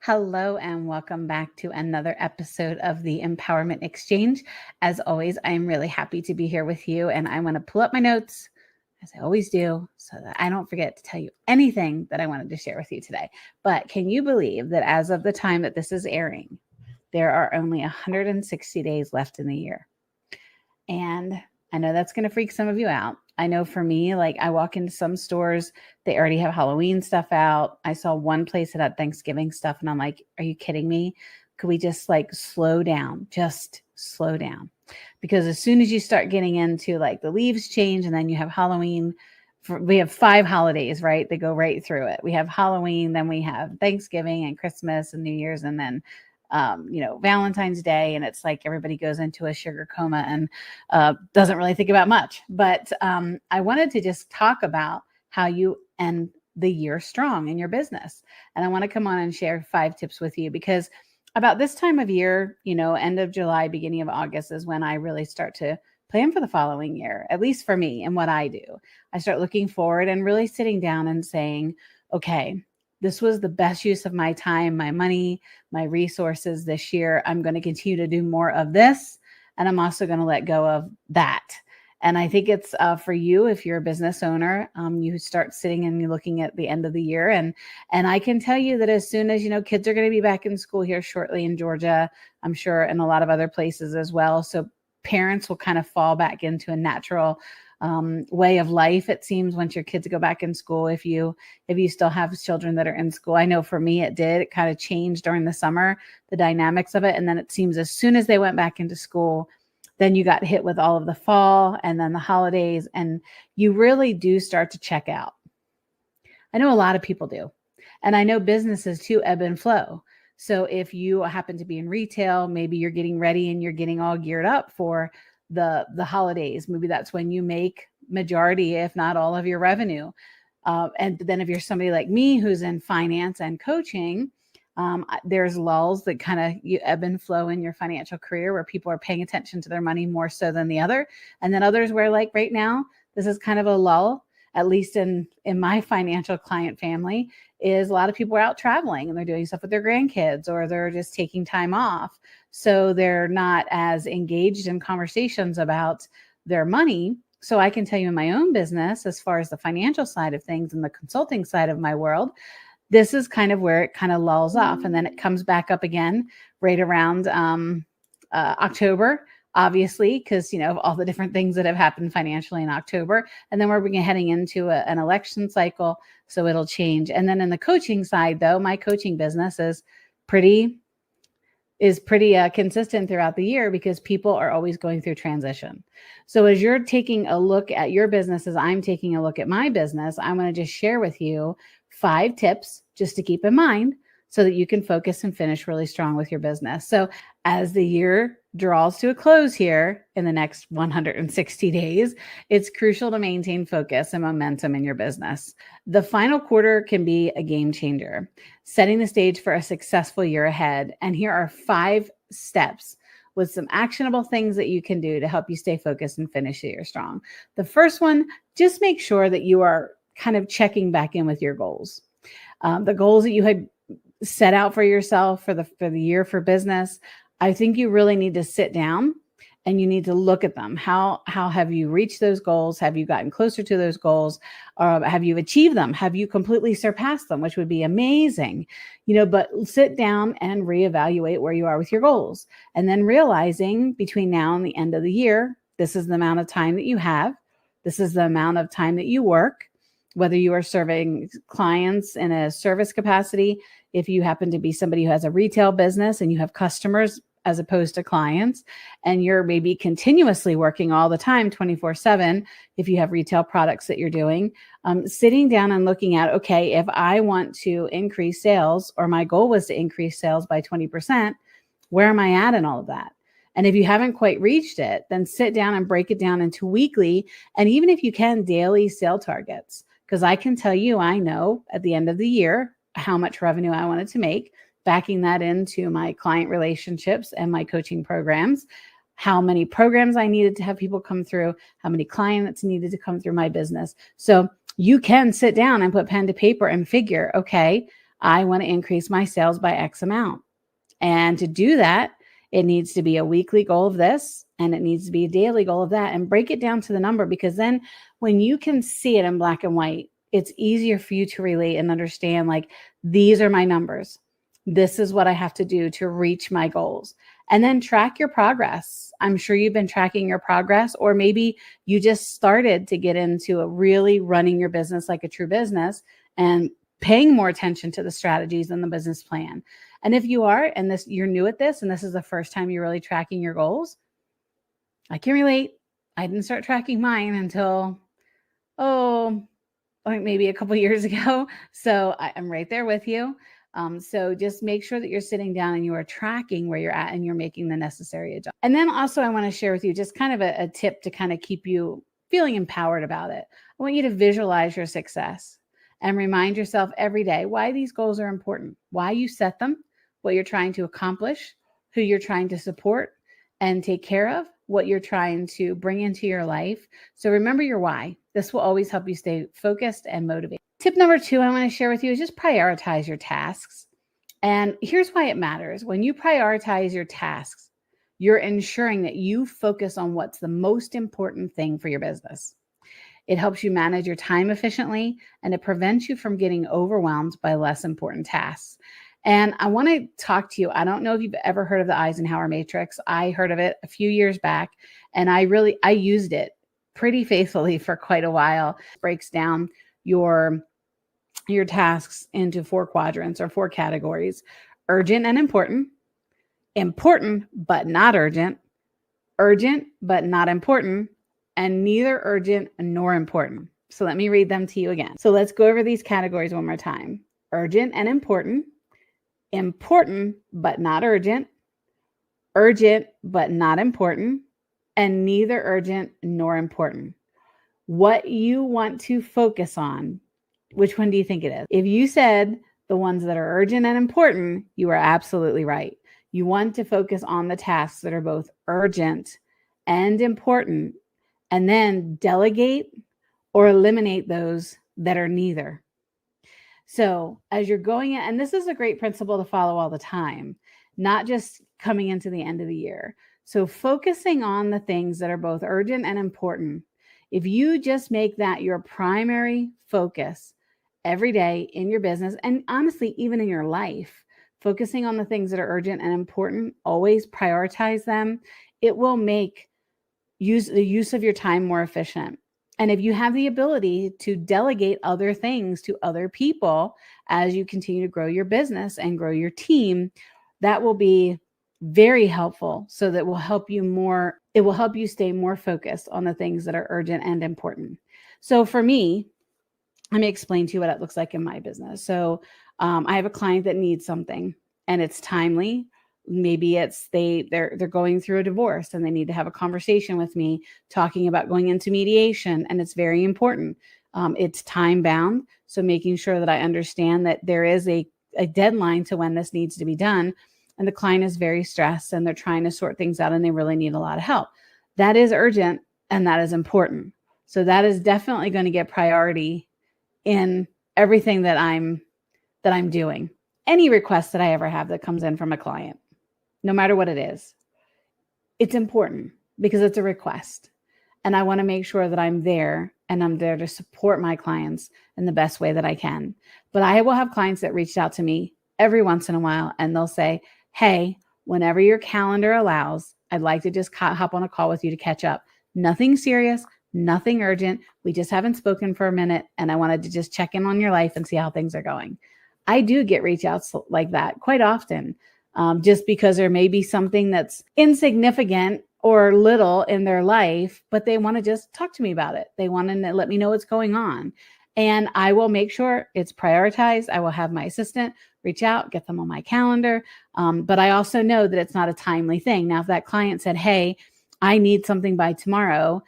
Hello and welcome back to another episode of the Empowerment Exchange. As always, I am really happy to be here with you, and I want to pull up my notes, as I always do, so that I don't forget to tell you anything that I wanted to share with you today. But can you believe that as of the time that this is airing, there are only 160 days left in the year? And I know that's going to freak some of you out. I know for me, like I walk into some stores, they already have Halloween stuff out. I saw one place that had Thanksgiving stuff, and I'm like, are you kidding me? Could we just like slow down? Just slow down. Because as soon as you start getting into like the leaves change and then you have Halloween, we have 5 holidays, right? They go right through it. We have Halloween, then we have Thanksgiving and Christmas and New Year's, and then Valentine's Day, and it's like everybody goes into a sugar coma and doesn't really think about much. But I wanted to just talk about how you end the year strong in your business. And I want to come on and share 5 tips with you, because about this time of year, end of July, beginning of August is when I really start to plan for the following year, at least for me and what I do. I start looking forward and really sitting down and saying, okay, this was the best use of my time, my money, my resources this year. I'm going to continue to do more of this, and I'm also going to let go of that. And I think it's for you, if you're a business owner, you start sitting and you're looking at the end of the year. And I can tell you that as soon as, kids are going to be back in school here shortly in Georgia, I'm sure, and a lot of other places as well. So parents will kind of fall back into a natural way of life, it seems, once your kids go back in school. If you still have children that are in school, I know for me it did. It kind of changed during the summer, the dynamics of it. And then it seems as soon as they went back into school, then you got hit with all of the fall and then the holidays, and you really do start to check out. I know a lot of people do. And I know businesses too ebb and flow. So if you happen to be in retail, maybe you're getting ready and you're getting all geared up for the holidays. Maybe that's when you make majority, if not all, of your revenue. And then if you're somebody like me who's in finance and coaching, there's lulls that kind of you ebb and flow in your financial career where people are paying attention to their money more so than the other. And then others where, like right now, this is kind of a lull, at least in my financial client family, is a lot of people are out traveling and they're doing stuff with their grandkids, or they're just taking time off. So they're not as engaged in conversations about their money. So I can tell you in my own business, as far as the financial side of things and the consulting side of my world, this is kind of where it kind of lulls off. And then it comes back up again right around October, obviously, because, of all the different things that have happened financially in October. And then we're heading into an election cycle. So it'll change. And then in the coaching side, though, my coaching business is pretty consistent throughout the year, because people are always going through transition. So as you're taking a look at your business, as I'm taking a look at my business, I'm going to just share with you 5 tips just to keep in mind so that you can focus and finish really strong with your business. So as the year draws to a close here in the next 160 days, it's crucial to maintain focus and momentum in your business. The final quarter can be a game changer, setting the stage for a successful year ahead. And here are 5 steps with some actionable things that you can do to help you stay focused and finish the year strong. The first one, just make sure that you are kind of checking back in with your goals. The goals that you had set out for yourself for the year for business, I think you really need to sit down and you need to look at them. How have you reached those goals? Have you gotten closer to those goals? Have you achieved them? Have you completely surpassed them, which would be amazing, but sit down and reevaluate where you are with your goals. And then realizing between now and the end of the year, this is the amount of time that you have. This is the amount of time that you work, whether you are serving clients in a service capacity, if you happen to be somebody who has a retail business and you have customers as opposed to clients, and you're maybe continuously working all the time, 24/7, if you have retail products that you're doing, sitting down and looking at, okay, if I want to increase sales, or my goal was to increase sales by 20%, where am I at in all of that? And if you haven't quite reached it, then sit down and break it down into weekly, and even if you can, daily sale targets. Because I can tell you, I know at the end of the year how much revenue I wanted to make, backing that into my client relationships and my coaching programs, how many programs I needed to have people come through, how many clients needed to come through my business. So you can sit down and put pen to paper and figure, okay, I want to increase my sales by X amount. And to do that, it needs to be a weekly goal of this, and it needs to be a daily goal of that, and break it down to the number, because then when you can see it in black and white, it's easier for you to relate and understand, like, these are my numbers. This is what I have to do to reach my goals. And then track your progress. I'm sure you've been tracking your progress, or maybe you just started to get into a really running your business like a true business and paying more attention to the strategies and the business plan. And if you are, and you're new at this, and this is the first time you're really tracking your goals, I can relate. I didn't start tracking mine until, like maybe a couple years ago. So I'm right there with you. So just make sure that you're sitting down and you are tracking where you're at and you're making the necessary adjustments. And then also I want to share with you just kind of a tip to kind of keep you feeling empowered about it. I want you to visualize your success and remind yourself every day why these goals are important, why you set them, what you're trying to accomplish, who you're trying to support and take care of, what you're trying to bring into your life. So remember your why. This will always help you stay focused and motivated. Tip number 2 I want to share with you is just prioritize your tasks. And here's why it matters. When you prioritize your tasks, you're ensuring that you focus on what's the most important thing for your business. It helps you manage your time efficiently, and it prevents you from getting overwhelmed by less important tasks. And I want to talk to you. I don't know if you've ever heard of the Eisenhower Matrix. I heard of it a few years back, and I used it pretty faithfully for quite a while. It breaks down your tasks into 4 quadrants or 4 categories: urgent and important, important but not urgent, urgent but not important, and neither urgent nor important. So let me read them to you again. So let's go over these categories one more time. Urgent and important, important but not urgent, urgent but not important, and neither urgent nor important. What you want to focus on, which one do you think it is? If you said the ones that are urgent and important, you are absolutely right. You want to focus on the tasks that are both urgent and important, and then delegate or eliminate those that are neither. So as you're going in, and this is a great principle to follow all the time, not just coming into the end of the year. So focusing on the things that are both urgent and important. If you just make that your primary focus every day in your business, and honestly, even in your life, focusing on the things that are urgent and important, always prioritize them. It will make the use of your time more efficient. And if you have the ability to delegate other things to other people as you continue to grow your business and grow your team, that will be very helpful. So that will help you more. It will help you stay more focused on the things that are urgent and important. So for me, let me explain to you what it looks like in my business. So I have a client that needs something and it's timely. Maybe it's they're going through a divorce and they need to have a conversation with me talking about going into mediation, and it's very important. It's time bound, so making sure that I understand that there is a deadline to when this needs to be done, and the client is very stressed and they're trying to sort things out and they really need a lot of help. That is urgent and that is important. So that is definitely going to get priority in everything that I'm doing. Any request that I ever have that comes in from a client, no matter what it is, it's important because it's a request. And I want to make sure that I'm there and I'm there to support my clients in the best way that I can. But I will have clients that reach out to me every once in a while and they'll say, hey, whenever your calendar allows, I'd like to just hop on a call with you to catch up. Nothing serious, nothing urgent. We just haven't spoken for a minute and I wanted to just check in on your life and see how things are going. I do get reach outs like that quite often. Just because there may be something that's insignificant or little in their life, but they want to just talk to me about it. They want to let me know what's going on. And I will make sure it's prioritized. I will have my assistant reach out, get them on my calendar. But I also know that it's not a timely thing. Now, if that client said, hey, I need something by tomorrow,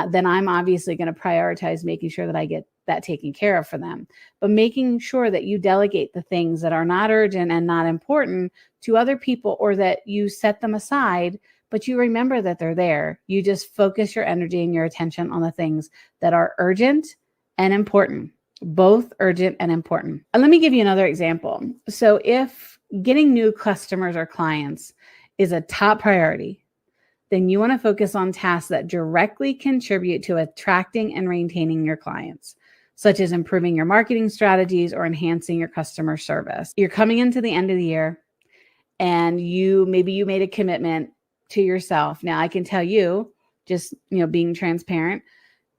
then I'm obviously going to prioritize making sure that I get that taken care of for them. But making sure that you delegate the things that are not urgent and not important to other people, or that you set them aside, but you remember that they're there. You just focus your energy and your attention on the things that are urgent and important. both urgent and important. And let me give you another example. So if getting new customers or clients is a top priority, then you want to focus on tasks that directly contribute to attracting and retaining your clients, such as improving your marketing strategies or enhancing your customer service. You're coming into the end of the year and maybe you made a commitment to yourself. Now I can tell you, just being transparent,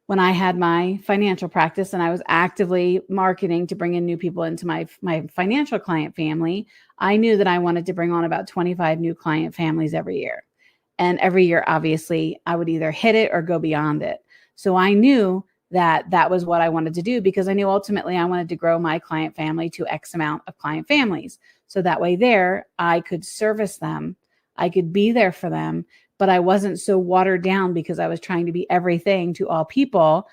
when I had my financial practice and I was actively marketing to bring in new people into my financial client family, I knew that I wanted to bring on about 25 new client families every year. And every year, obviously, I would either hit it or go beyond it. So I knew that that was what I wanted to do, because I knew ultimately I wanted to grow my client family to X amount of client families. So that way there, I could service them. I could be there for them, but I wasn't so watered down because I was trying to be everything to all people.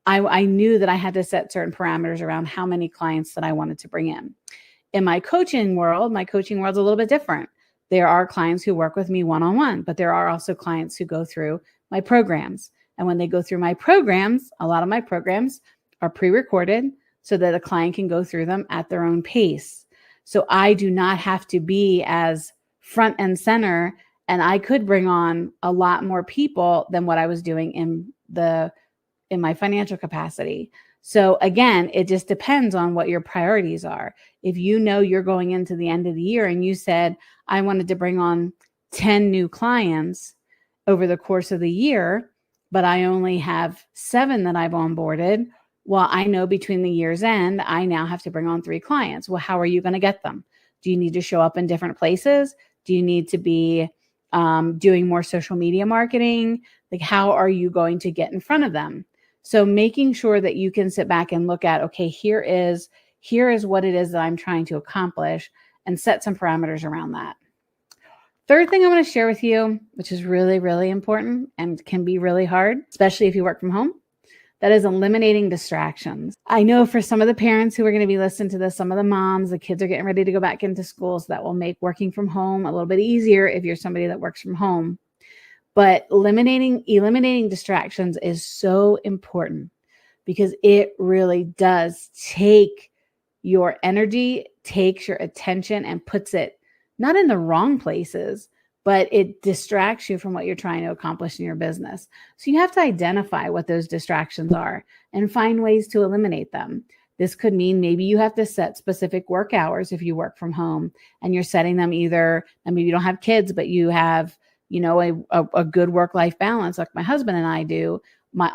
I knew that I had to set certain parameters around how many clients that I wanted to bring in. In my coaching world's a little bit different. There are clients who work with me one-on-one, but there are also clients who go through my programs. And when they go through my programs, a lot of my programs are pre-recorded so that a client can go through them at their own pace. So I do not have to be as front and center, and I could bring on a lot more people than what I was doing in my financial capacity. So again, it just depends on what your priorities are. If you know you're going into the end of the year and you said, I wanted to bring on 10 new clients over the course of the year, but I only have 7 that I've onboarded. Well, I know between the year's end, I now have to bring on 3 clients. Well, how are you going to get them? Do you need to show up in different places? Do you need to be doing more social media marketing? Like, how are you going to get in front of them? So making sure that you can sit back and look at, okay, here is what it is that I'm trying to accomplish, and set some parameters around that. Third thing I want to share with you, which is really, really important and can be really hard, especially if you work from home, that is eliminating distractions. I know for some of the parents who are going to be listening to this, some of the moms, the kids are getting ready to go back into school, so that will make working from home a little bit easier if you're somebody that works from home. But eliminating distractions is so important, because it really does take your energy, takes your attention, and puts it not in the wrong places, but it distracts you from what you're trying to accomplish in your business. So you have to identify what those distractions are and find ways to eliminate them. This could mean maybe you have to set specific work hours if you work from home, and you're setting them either, and maybe you don't have kids, but you have a good work-life balance like my husband and I do.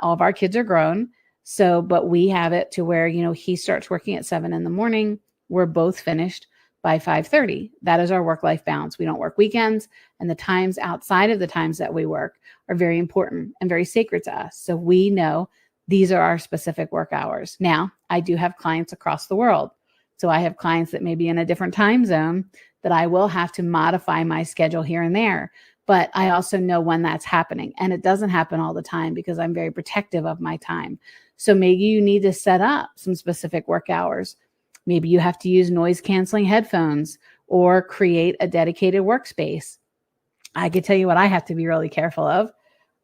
All of our kids are grown. So, but we have it to where, he starts working at 7 a.m. We're both finished by 5:30. That is our work-life balance. We don't work weekends, and the times outside of the times that we work are very important and very sacred to us. So we know these are our specific work hours. Now, I do have clients across the world. So I have clients that may be in a different time zone that I will have to modify my schedule here and there. But I also know when that's happening, and it doesn't happen all the time because I'm very protective of my time. So maybe you need to set up some specific work hours. Maybe you have to use noise canceling headphones or create a dedicated workspace. I could tell you what I have to be really careful of.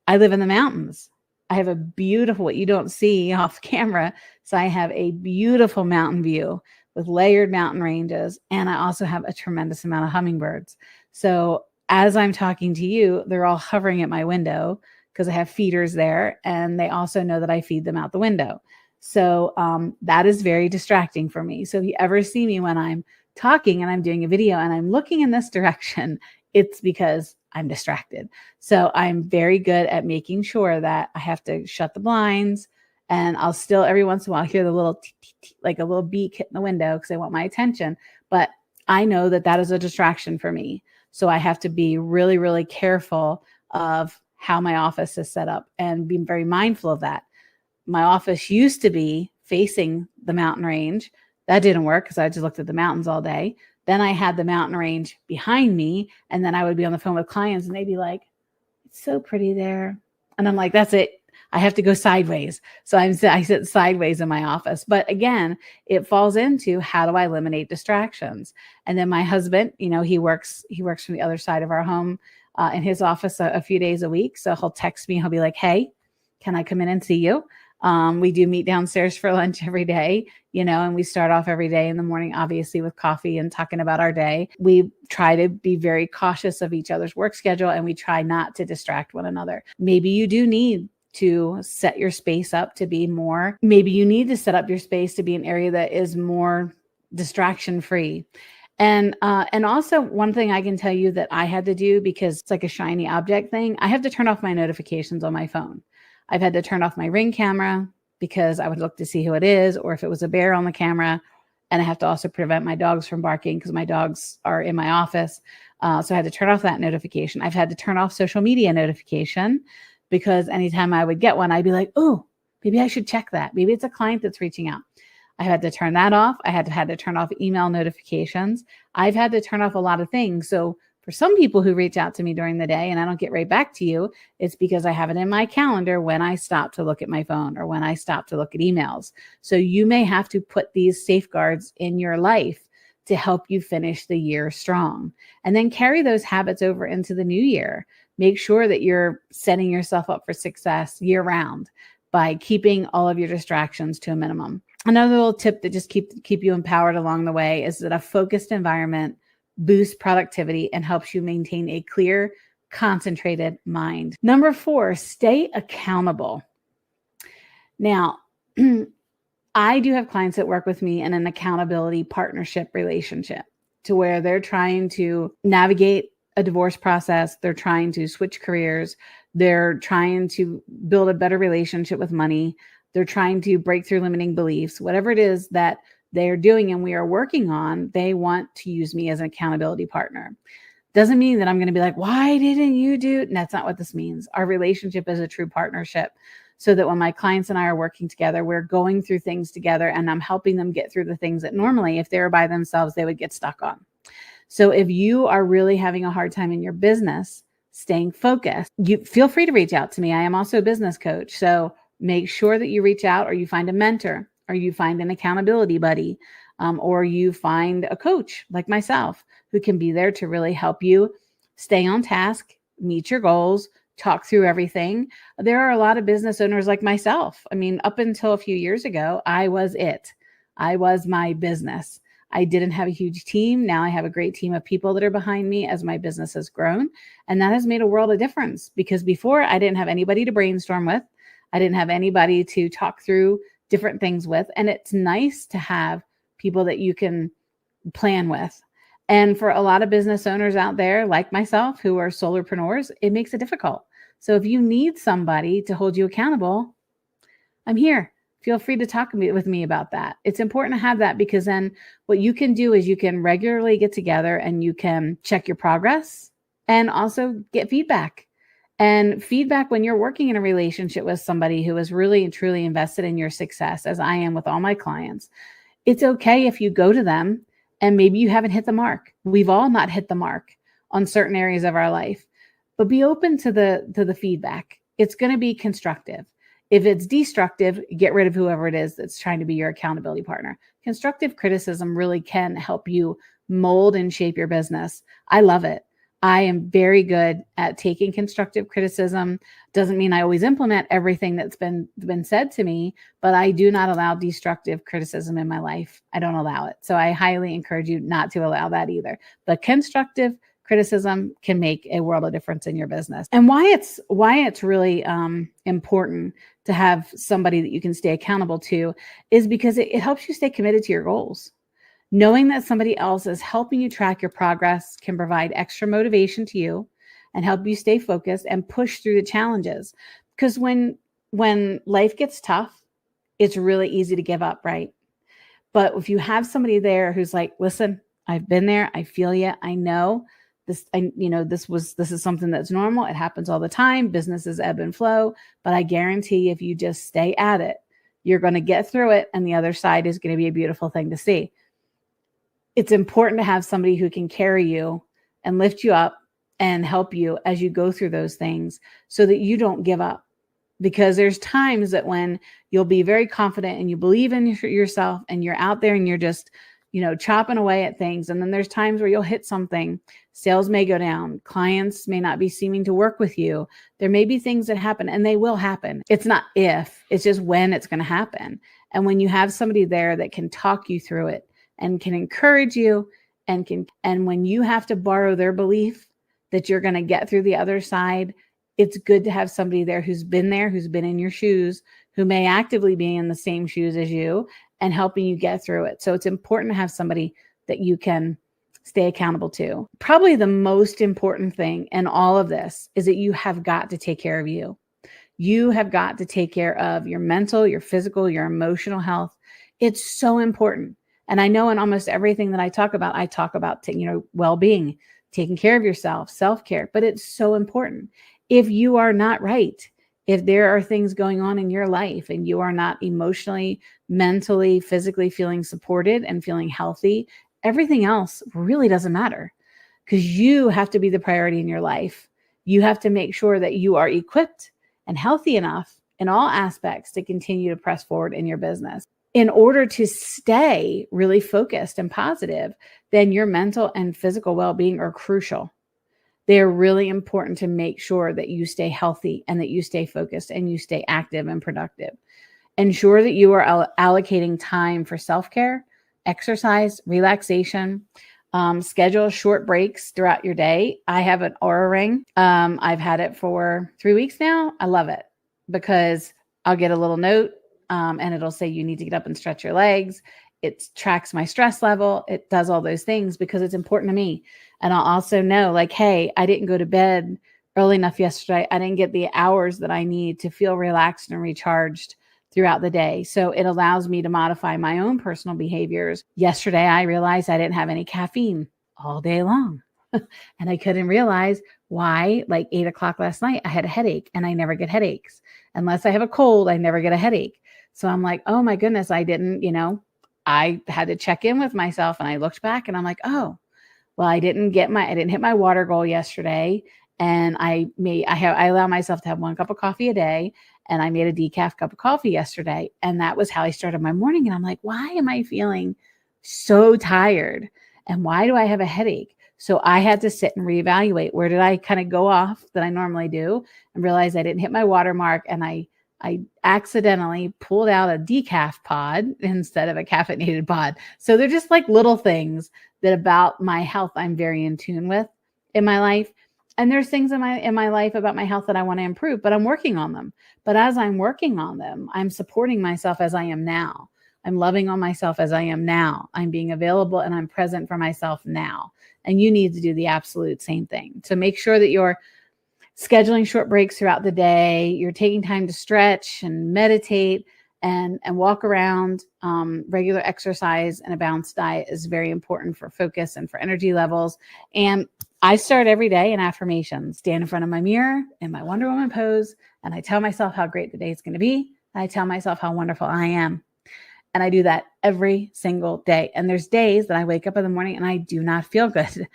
I live in the mountains. I have a beautiful, what you don't see off camera. So I have a beautiful mountain view with layered mountain ranges. And I also have a tremendous amount of hummingbirds. So as I'm talking to you, they're all hovering at my window because I have feeders there, and they also know that I feed them out the window. So that is very distracting for me. So if you ever see me when I'm talking and I'm doing a video and I'm looking in this direction, it's because I'm distracted. So I'm very good at making sure that I have to shut the blinds, and I'll still every once in a while hear the little like a little beak hitting the window because they want my attention. But I know that that is a distraction for me. So I have to be really, really careful of how my office is set up and be very mindful of that. My office used to be facing the mountain range. That didn't work because I just looked at the mountains all day. Then I had the mountain range behind me, and then I would be on the phone with clients and they'd be like, it's so pretty there. And I'm like, that's it. I have to go sideways. So I sit sideways in my office. But again, it falls into how do I eliminate distractions? And then my husband, he works from the other side of our home in his office a few days a week. So he'll text me. He'll be like, hey, can I come in and see you? We do meet downstairs for lunch every day, and we start off every day in the morning, obviously with coffee and talking about our day. We try to be very cautious of each other's work schedule, and we try not to distract one another. Maybe you do need to set your space up to be more, maybe you need to set up your space to be an area that is more distraction free. And also one thing I can tell you that I had to do, because it's like a shiny object thing, I have to turn off my notifications on my phone. I've had to turn off my Ring camera because I would look to see who it is, or if it was a bear on the camera. And I have to also prevent my dogs from barking because my dogs are in my office. So I had to turn off that notification. I've had to turn off social media notification, because anytime I would get one, I'd be like, oh, maybe I should check that. Maybe it's a client that's reaching out. I had to turn that off. I had to turn off email notifications. I've had to turn off a lot of things. So for some people who reach out to me during the day and I don't get right back to you, it's because I have it in my calendar when I stop to look at my phone or when I stop to look at emails. So you may have to put these safeguards in your life to help you finish the year strong, and then carry those habits over into the new year. Make sure that you're setting yourself up for success year round by keeping all of your distractions to a minimum. Another little tip that just keep you empowered along the way is that a focused environment boosts productivity and helps you maintain a clear, concentrated mind. Number 4, stay accountable. Now, I do have clients that work with me in an accountability partnership relationship, to where they're trying to navigate a divorce process. They're trying to switch careers. They're trying to build a better relationship with money. They're trying to break through limiting beliefs. Whatever it is that they're doing and we are working on, they want to use me as an accountability partner. Doesn't mean that I'm going to be like, why didn't you do it? And that's not what this means. Our relationship is a true partnership, so that when my clients and I are working together, we're going through things together, and I'm helping them get through the things that normally, if they were by themselves, they would get stuck on. So if you are really having a hard time in your business staying focused, you feel free to reach out to me. I am also a business coach. So make sure that you reach out, or you find a mentor, or you find an accountability buddy, or you find a coach like myself who can be there to really help you stay on task, meet your goals, talk through everything. There are a lot of business owners like myself. I mean, up until a few years ago, I was it. I was my business. I didn't have a huge team. Now I have a great team of people that are behind me as my business has grown. And that has made a world of difference, because before I didn't have anybody to brainstorm with. I didn't have anybody to talk through different things with. And it's nice to have people that you can plan with. And for a lot of business owners out there, like myself, who are solopreneurs, it makes it difficult. So if you need somebody to hold you accountable, I'm here. Feel free to talk with me about that. It's important to have that, because then what you can do is you can regularly get together and you can check your progress and also get feedback. And feedback when you're working in a relationship with somebody who is really and truly invested in your success, as I am with all my clients. It's okay if you go to them and maybe you haven't hit the mark. We've all not hit the mark on certain areas of our life, but be open to the feedback. It's going to be constructive. If it's destructive, get rid of whoever it is that's trying to be your accountability partner. Constructive criticism really can help you mold and shape your business. I love it. I am very good at taking constructive criticism. Doesn't mean I always implement everything that's been said to me, but I do not allow destructive criticism in my life. I don't allow it. So I highly encourage you not to allow that either. But constructive criticism can make a world of difference in your business. And why it's really important to have somebody that you can stay accountable to is because it helps you stay committed to your goals. Knowing that somebody else is helping you track your progress can provide extra motivation to you and help you stay focused and push through the challenges. Because when life gets tough, it's really easy to give up, right? But if you have somebody there who's like, listen, I've been there, I feel you, I know this, this is something that's normal. It happens all the time. Businesses ebb and flow, but I guarantee if you just stay at it, you're going to get through it. And the other side is going to be a beautiful thing to see. It's important to have somebody who can carry you and lift you up and help you as you go through those things so that you don't give up. Because there's times that when you'll be very confident and you believe in yourself and you're out there and you're just, chopping away at things. And then there's times where you'll hit something. Sales may go down. Clients may not be seeming to work with you. There may be things that happen, and they will happen. It's not if, it's just when it's going to happen. And when you have somebody there that can talk you through it and can encourage you and when you have to borrow their belief that you're going to get through the other side, it's good to have somebody there, who's been in your shoes, who may actively be in the same shoes as you and helping you get through it. So it's important to have somebody that you can stay accountable to. Probably the most important thing in all of this is that you have got to take care of you. You have got to take care of your mental, your physical, your emotional health. It's so important. And I know in almost everything that I talk about well-being, taking care of yourself, self-care, but it's so important. If you are not right, if there are things going on in your life and you are not emotionally, mentally, physically feeling supported and feeling healthy, everything else really doesn't matter, because you have to be the priority in your life. You have to make sure that you are equipped and healthy enough in all aspects to continue to press forward in your business. In order to stay really focused and positive, then your mental and physical well-being are crucial. They're really important to make sure that you stay healthy and that you stay focused and you stay active and productive. Ensure that you are allocating time for self-care, exercise, relaxation. Schedule short breaks throughout your day. I have an Aura ring. I've had it for 3 weeks now. I love it because I'll get a little note and it'll say you need to get up and stretch your legs. It tracks my stress level. It does all those things because it's important to me. And I'll also know, like, hey, I didn't go to bed early enough yesterday. I didn't get the hours that I need to feel relaxed and recharged throughout the day. So it allows me to modify my own personal behaviors. Yesterday, I realized I didn't have any caffeine all day long. And I couldn't realize why, like 8 o'clock last night, I had a headache, and I never get headaches. Unless I have a cold, I never get a headache. So I'm like, oh my goodness, I had to check in with myself, and I looked back and I'm like, oh, well, I didn't hit my water goal yesterday. And I allow myself to have 1 cup of coffee a day. And I made a decaf cup of coffee yesterday. And that was how I started my morning. And I'm like, why am I feeling so tired? And why do I have a headache? So I had to sit and reevaluate, where did I kind of go off that I normally do, and realize I didn't hit my watermark. And I accidentally pulled out a decaf pod instead of a caffeinated pod. So they're just like little things that about my health I'm very in tune with in my life. And there's things in my life about my health that I want to improve, but I'm working on them. But as I'm working on them, I'm supporting myself as I am now. I'm loving on myself as I am now. I'm being available and I'm present for myself now. And you need to do the absolute same thing. So make sure that you're scheduling short breaks throughout the day. You're taking time to stretch and meditate and walk around. Regular exercise and a balanced diet is very important for focus and for energy levels. And I start every day in affirmations, stand in front of my mirror in my Wonder Woman pose, and I tell myself how great the day is going to be. And I tell myself how wonderful I am. And I do that every single day. And there's days that I wake up in the morning and I do not feel good.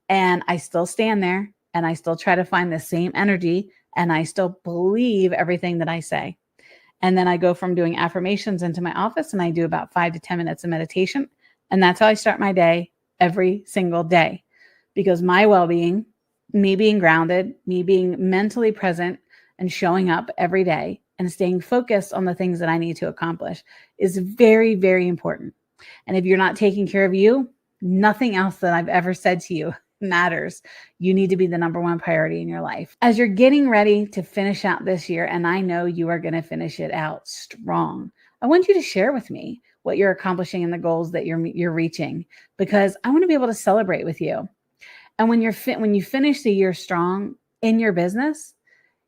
And I still stand there and I still try to find the same energy and I still believe everything that I say. And then I go from doing affirmations into my office and I do about 5 to 10 minutes of meditation. And that's how I start my day every single day. Because my well-being, me being grounded, me being mentally present and showing up every day and staying focused on the things that I need to accomplish is very, very important. And if you're not taking care of you, nothing else that I've ever said to you matters. You need to be the number one priority in your life. As you're getting ready to finish out this year, and I know you are going to finish it out strong, I want you to share with me what you're accomplishing and the goals that you're reaching, because I want to be able to celebrate with you. And when you finish the year strong in your business,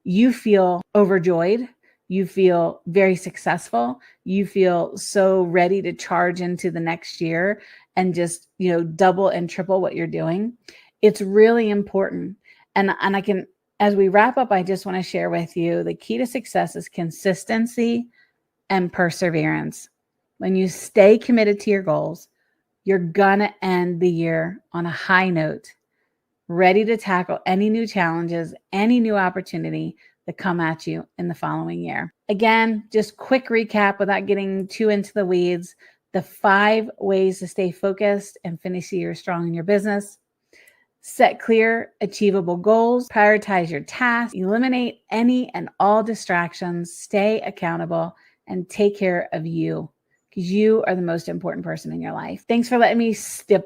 you feel overjoyed. You feel very successful. You feel so ready to charge into the next year and just, double and triple what you're doing. It's really important. And as we wrap up, I just want to share with you the key to success is consistency and perseverance. When you stay committed to your goals, you're going to end the year on a high note, ready to tackle any new challenges, any new opportunity that come at you in the following year. Again, just quick recap without getting too into the weeds. the 5 ways to stay focused and finish the year strong in your business. Set clear, achievable goals, prioritize your tasks, eliminate any and all distractions, stay accountable, and take care of you, because you are the most important person in your life. Thanks for letting me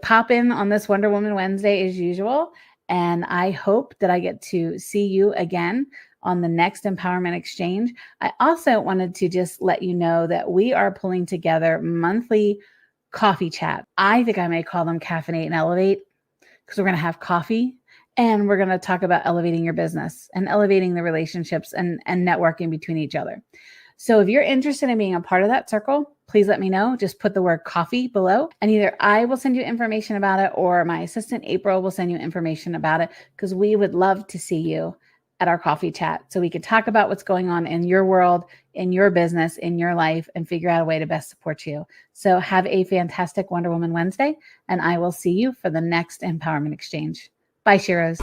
pop in on this Wonder Woman Wednesday as usual. And I hope that I get to see you again on the next Empowerment Exchange. I also wanted to just let you know that we are pulling together monthly coffee chat. I think I may call them Caffeinate and Elevate, because we're going to have coffee and we're going to talk about elevating your business and elevating the relationships and networking between each other. So if you're interested in being a part of that circle, please let me know. Just put the word coffee below, and either I will send you information about it or my assistant April will send you information about it, because we would love to see you at our coffee chat so we could talk about what's going on in your world, in your business, in your life, and figure out a way to best support you. So have a fantastic Wonder Woman Wednesday, and I will see you for the next Empowerment Exchange. Bye, Sheroes.